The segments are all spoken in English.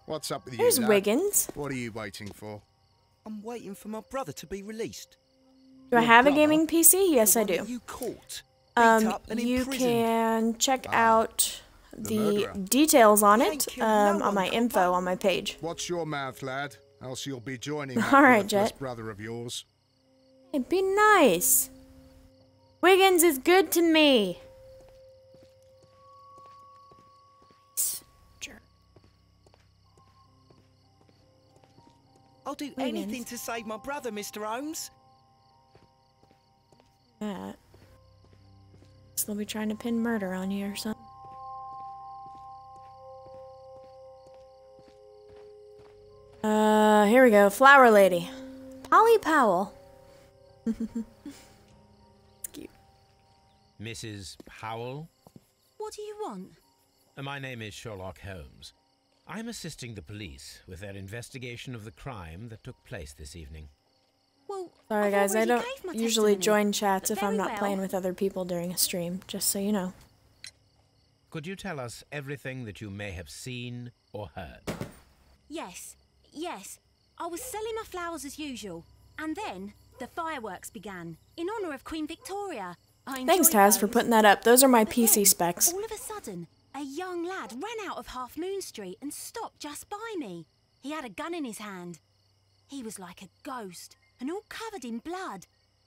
What's up with you, There's lad? Wiggins. What are you waiting for? I'm waiting for my brother to be released. Do I Your have a brother? gaming PC? Yes, The I one do. that you caught, beat up and You imprisoned. can check out the murderer. details on He it ain't killed no on one, my copper. info on my page. Watch your mouth, lad, else you'll be joining that All right, worthless Jet. brother of yours. Hey, be nice. Wiggins is good to me. Jerk. I'll do Wiggins. anything to save my brother, Mr. Holmes. That. They'll be trying to pin murder on you or something. Here we go. Flower Lady. Polly Powell. Cute. Mrs. Powell? What do you want? My name is Sherlock Holmes. I'm assisting the police with their investigation of the crime that took place this evening. Well, Sorry I've guys, I already don't gave my usually testimony, join chats but if I'm very not well. playing with other people during a stream, just so you know. Could you tell us everything that you may have seen or heard? Yes, yes. I was selling my flowers as usual, and then the fireworks began in honor of Queen Victoria. Thanks, Taz, for putting that up. Those are my But PC then, specs. all of a sudden, a young lad ran out of Half Moon Street and stopped just by me. He had a gun in his hand. He was like a ghost and all covered in blood.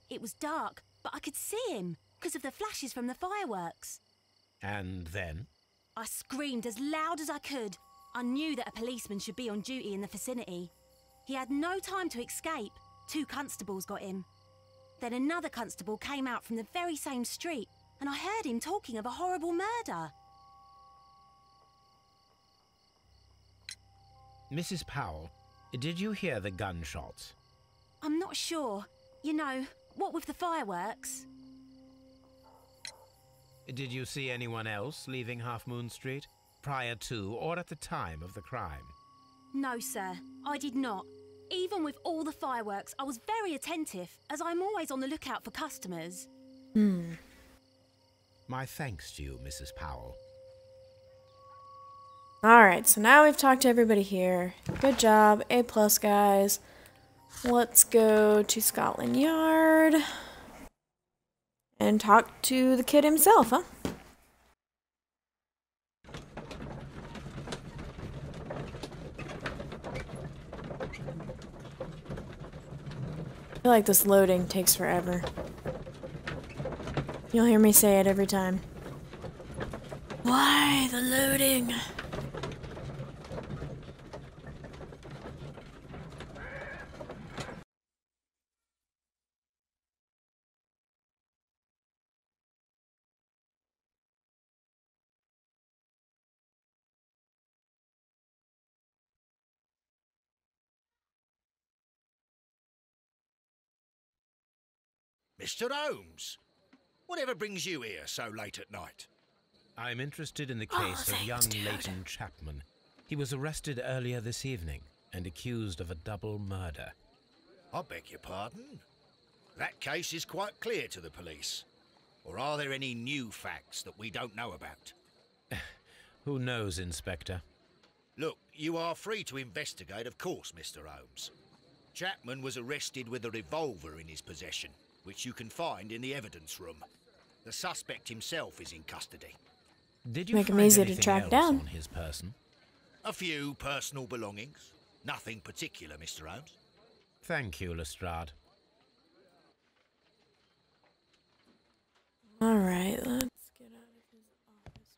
It was dark, but I could see him because of the flashes from the fireworks. And then? I screamed as loud as I could. I knew that a policeman should be on duty in the vicinity. He had no time to escape. 2 constables got him. Then another constable came out from the very same street, and I heard him talking of a horrible murder. Mrs. Powell, did you hear the gunshots? I'm not sure. You know, what with the fireworks? Did you see anyone else leaving Half Moon Street, prior to or at the time of the crime? No, sir, I did not. Even with all the fireworks, I was very attentive, as I'm always on the lookout for customers. My thanks to you, Mrs. Powell. Alright, so now we've talked to everybody here. Good job. A+, guys. Let's go to Scotland Yard. And talk to the kid himself, huh? I feel like this loading takes forever. You'll hear me say it every time. Why the loading? Mr. Holmes, whatever brings you here so late at night? I'm interested in the case of young Leighton Chapman. He was arrested earlier this evening and accused of a double murder. I beg your pardon? That case is quite clear to the police. Or are there any new facts that we don't know about? Who knows, Inspector? Look, you are free to investigate, of course, Mr. Holmes. Chapman was arrested with a revolver in his possession, which you can find in the evidence room. The suspect himself is in custody. Did you Make him find easy to anything track else down. on his person? A few personal belongings. Nothing particular, Mr. Holmes. Thank you, Lestrade. Alright, let's get out of his office.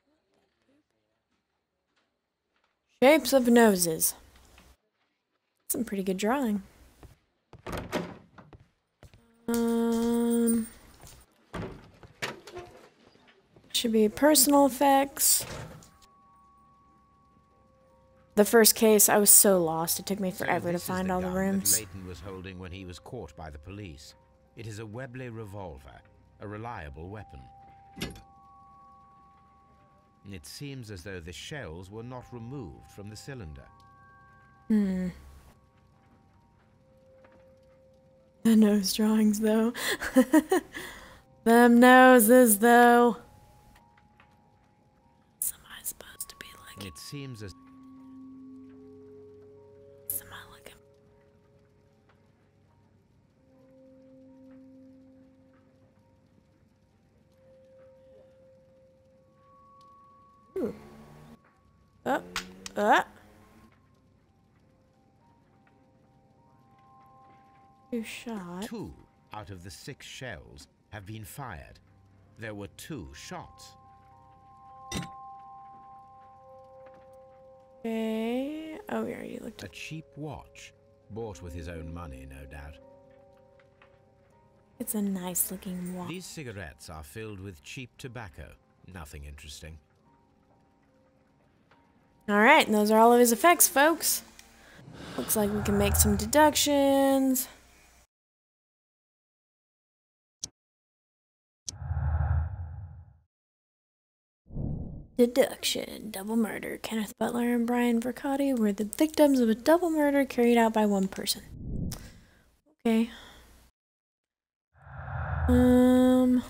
Shapes of noses. Some pretty good drawing. Should be personal effects. The first case, I was so lost. It took me forever to This is find all the gun that rooms. Leighton was holding when he was caught by the police. It is a Webley revolver, a reliable weapon. It seems as though the shells were not removed from the cylinder. The nose drawings, though. Them noses, though. Somebody's supposed to be like... It seems as... Two shots. 2 out of the 6 shells have been fired. There were 2 shots. Okay. Oh, we already looked A at. cheap watch, bought with his own money, no doubt. It's a nice looking watch. These cigarettes are filled with cheap tobacco. Nothing interesting. Alright, and those are all of his effects, folks. Looks like we can make some deductions. Deduction. Double murder. Kenneth Butler and Brian Vercotti were the victims of a double murder carried out by one person. Okay.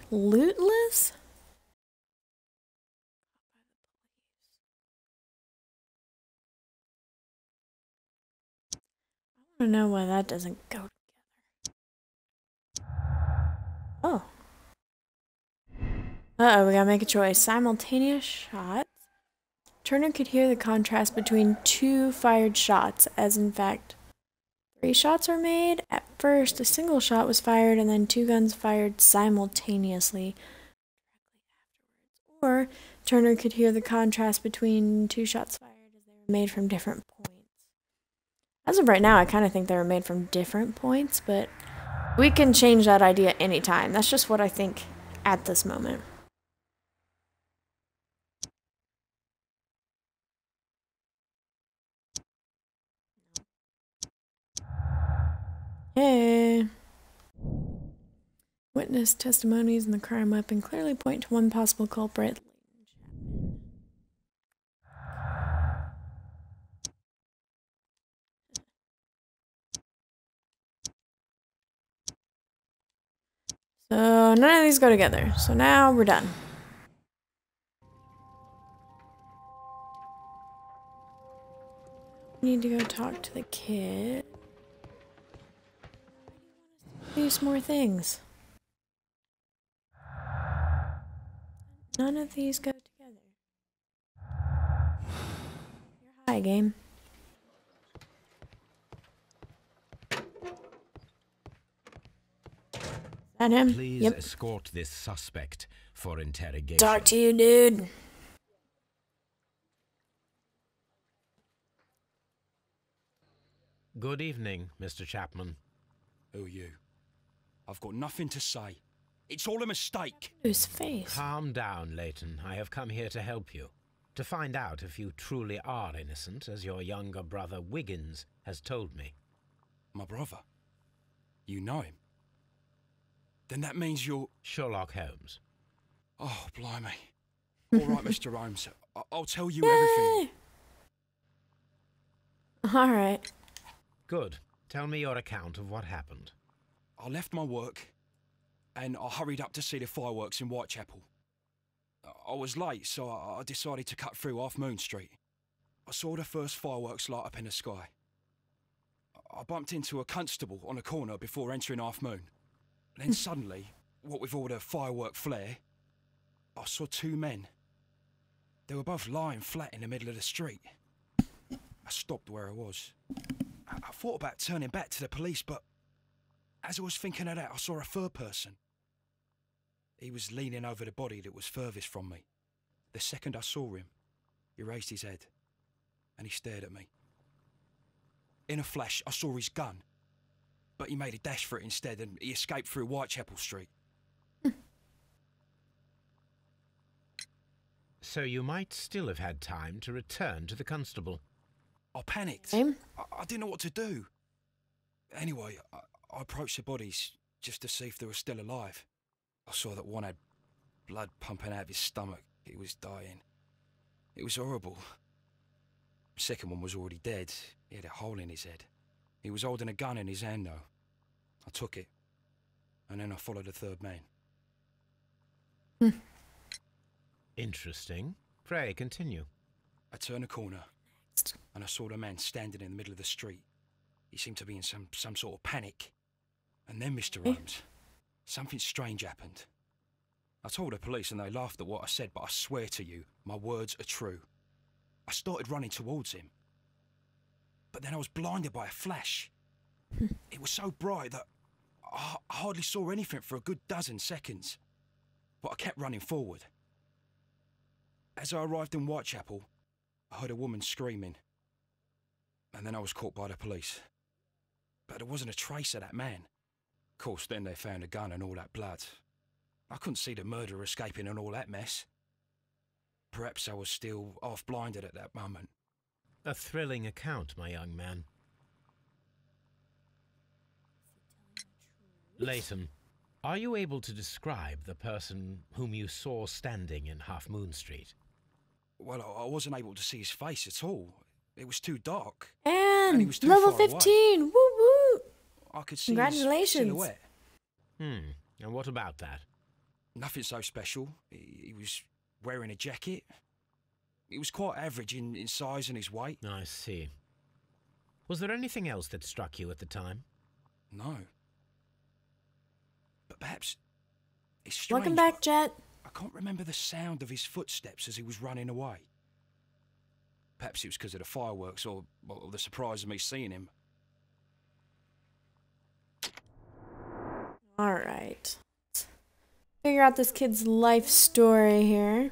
Lootless? I don't know why that doesn't go together. Oh. Uh-oh, we gotta make a choice. Simultaneous shots. Turner could hear the contrast between 2 fired shots, as in fact 3 shots were made. At first, a single shot was fired, and then 2 guns fired simultaneously. Or Turner could hear the contrast between 2 shots fired as they were made from different points. As of right now, I kind of think they were made from different points, but we can change that idea anytime. That's just what I think at this moment. Hey. Witness testimonies in the crime weapon clearly point to one possible culprit. So none of these go together. So now we're done. We need to go talk to the kid. Do some more things. None of these go together. You're high, game. Is that him? Please Yep. escort this suspect for interrogation. Talk to you, dude. Good evening, Mr. Chapman. Who are you? I've got nothing to say. It's all a mistake. Whose face? Calm down, Leighton. I have come here to help you. To find out if you truly are innocent, as your younger brother Wiggins has told me. My brother? You know him? Then that means you're... Sherlock Holmes. Oh, blimey. All right, Mr. Holmes. I'll tell you everything. Alright. Good. Tell me your account of what happened. I left my work and I hurried up to see the fireworks in Whitechapel. I was late, so I decided to cut through Half Moon Street. I saw the first fireworks light up in the sky. I bumped into a constable on a corner before entering Half Moon. Then suddenly, what with all the firework flare, I saw 2 men. They were both lying flat in the middle of the street. I stopped where I was. I thought about turning back to the police, but as I was thinking of that, I saw a third person. He was leaning over the body that was furthest from me. The second I saw him, he raised his head and he stared at me. In a flash, I saw his gun, but he made a dash for it instead and he escaped through Whitechapel Street. So you might still have had time to return to the constable. I panicked. Same. I didn't know what to do. Anyway, I approached the bodies just to see if they were still alive. I saw that one had blood pumping out of his stomach. He was dying. It was horrible. The second one was already dead. He had a hole in his head. He was holding a gun in his hand, though. I took it, and then I followed the third man. Interesting. Pray, continue. I turned a corner, and I saw the man standing in the middle of the street. He seemed to be in some sort of panic. And then, Mr. Holmes, something strange happened. I told the police and they laughed at what I said, but I swear to you, my words are true. I started running towards him. But then I was blinded by a flash. It was so bright that I hardly saw anything for a good dozen seconds. But I kept running forward. As I arrived in Whitechapel, I heard a woman screaming. And then I was caught by the police. But there wasn't a trace of that man. Of course, then they found a gun and all that blood. I couldn't see the murderer escaping and all that mess. Perhaps I was still half-blinded at that moment. A thrilling account, my young man. Leighton, are you able to describe the person whom you saw standing in Half Moon Street? Well, I wasn't able to see his face at all. It was too dark. And he was too level far away. 15! Woo woo! I could see his Congratulations. silhouette. And what about that? Nothing so special. He was wearing a jacket. He was quite average in size and his weight. I see. Was there anything else that struck you at the time? No. But perhaps it's strange. Welcome back, Jet. I can't remember the sound of his footsteps as he was running away. Perhaps it was because of the fireworks or the surprise of me seeing him. Alright. Figure out this kid's life story here.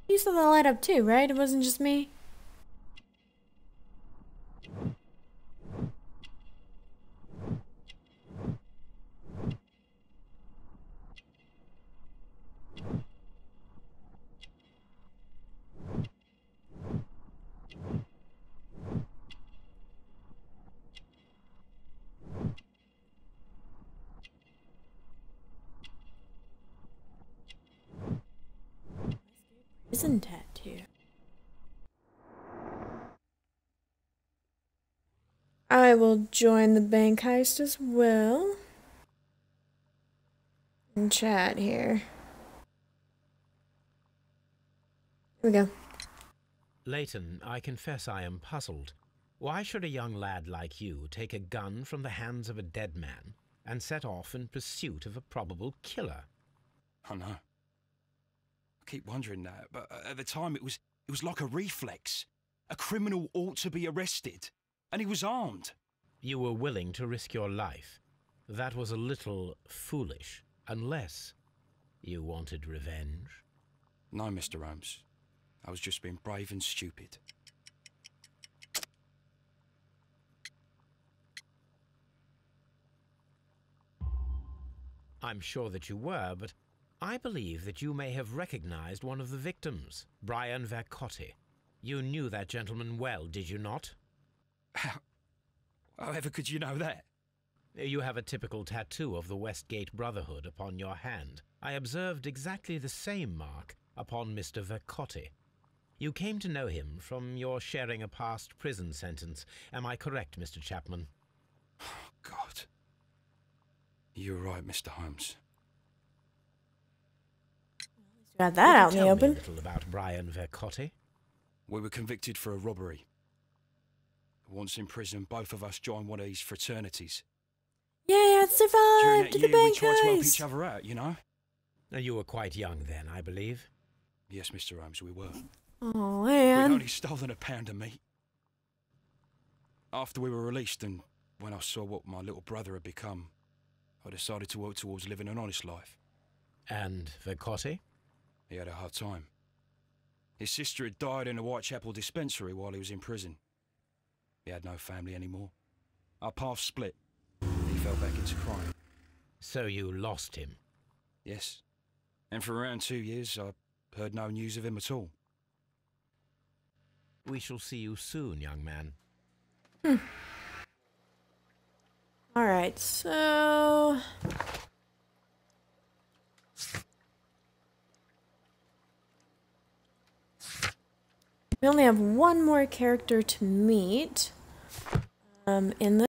You saw the light up too, right? It wasn't just me? Prison tattoo. I will join the bank heist as well. And chat here. Here we go. Leighton, I confess I am puzzled. Why should a young lad like you take a gun from the hands of a dead man and set off in pursuit of a probable killer? I know. I keep wondering that, but at the time it was like a reflex. A criminal ought to be arrested, and he was armed. You were willing to risk your life. That was a little foolish, unless you wanted revenge. No, Mr. Holmes. I was just being brave and stupid. I'm sure that you were, but I believe that you may have recognized one of the victims, Brian Vercotti. You knew that gentleman well, did you not? However could you know that? You have a typical tattoo of the Westgate Brotherhood upon your hand. I observed exactly the same mark upon Mr. Vercotti. You came to know him from your sharing a past prison sentence. Am I correct, Mr. Chapman? Oh, God. You're right, Mr. Holmes. Got that out in the Tell me a open. little about Brian Vercotti. We were convicted for a robbery. Once in prison, both of us joined one of these fraternities. Yeah, During survived that to the year, we bank tried to help each heist. other out, you know? You were quite young then, I believe. Yes, Mr. Holmes, we were. Oh, We'd man. only stolen a pound of meat. After we were released and when I saw what my little brother had become, I decided to work towards living an honest life. And Vercotti? He had a hard time. His sister had died in a Whitechapel dispensary while he was in prison. He had no family anymore. Our paths split. He fell back into crime. So you lost him? Yes. And for around 2 years, I heard no news of him at all. We shall see you soon, young man. Alright, so... we only have one more character to meet in the